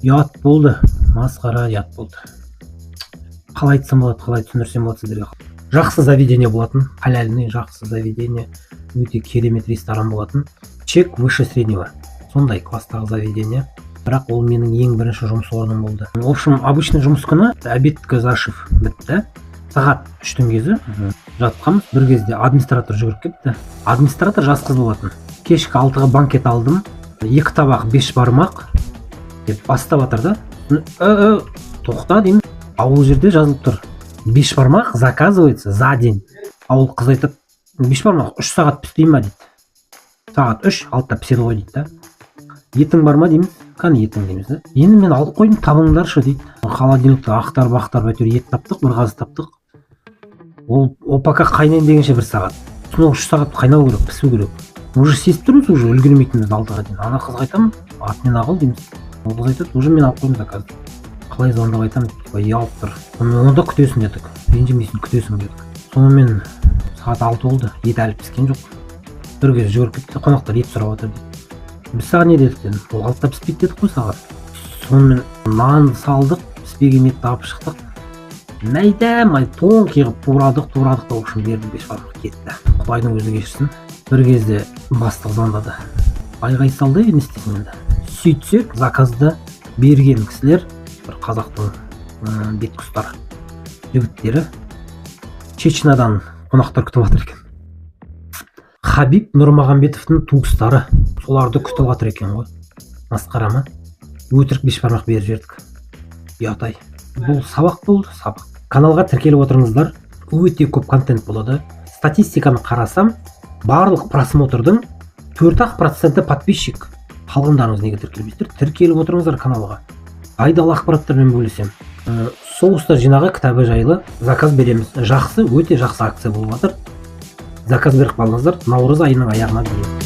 Ұят болды, масқара ұят болды. Қалай айтсам болады, қалай түсіндірсем болады сіздерге. Жақсы заведение болатын, халяльный жақсы заведение, өте керемет ресторан болатын. Чек выше среднего. Сондай класстағы заведение. Бірақ ол менің ең бірінші жұмыс орным болды. В общем, обычный жұмыс күні обедкі зашив бітті. Сағат 3-тің кезі жатқанбыз. Бір кезде администратор жүгіріп келіпті. Администратор жас қыз болатын. Кешкі 6-ға банкет алдым. 2 табақ 5 бармақ деп бастап жатыр да. Тоқта деймін. Ол жерде жазылып тұр. 5 бармақ заказывается за день. Ол қыз айтады, 5 бармақ 3 сағат піспей ма дейді. Сағат 3, 6-та піседі ғой дейді да. Етің бар ма дейміз. Қане етің дейміз да. Енді мен алып қойдым, табыңдаршы дейді. Холодильникті ақтарып әйтеуір ет таптық, бір қаз таптық. Ол пока қайнайын дегенше 1 сағат. Соны 3 сағат қайнау керек, пісу керек. Уже сезіп тұрмыз, уже үлгермейтінімізді 6-ға дейін. Ана қызға айтамын, атымен ағыл дейміз. Ол қыз айтады, уже мен алып қойдым заказды. Қалай звондап айтамын, ұялып тұр. Онда күтесің дедік. Ренжімейсің, күтесің дедік. Сонымен сағат 6 болды, ет әлі піскен жоқ. Бір кезде жүгіріп кетті, қонақтар ет сұрап отыр дейді. Біз саған не дедік дедім, ол 6-та піспейді дедік қой саған. Сонымен нан салдық, піспеген етті алып шықтық. Май тонкий қылып турадық да, в общем, берді 5 бармақ кетті. Құдайдың өзі кешірсін. Бір кезде бастық звондады. Айғай салды, не істейсің енді. Сөйтсек, заказды берген кісілер, бір қазақтың беткұстар жігіттері, Чечнядан қонақтар күтіп жатыр екен. Хабиб Нұрмағамбетовтың туыстары, соларды күтіп жатыр екен ғой. Масқара ма? Өтірік 5 бармақ беріп жібердік. Ұятай. Бұл сабақ болды, сабақ. Каналға тіркеліп отырыңыздар, өте көп контент болады. Статистиканы қарасам, барлық просмотрдың 4% подписчик. Қалғандарыңыз неге тіркелмейсіздер? Тіркеліп отырыңыздар каналға. Айдалы ақпараттармен бөлісем. Соғыстар жинағы кітабы жайлы заказ береміз. Жақсы, өте жақсы акция болып жатыр. Заказ беріп қалыңыздар, наурыз айының аяғына дейін.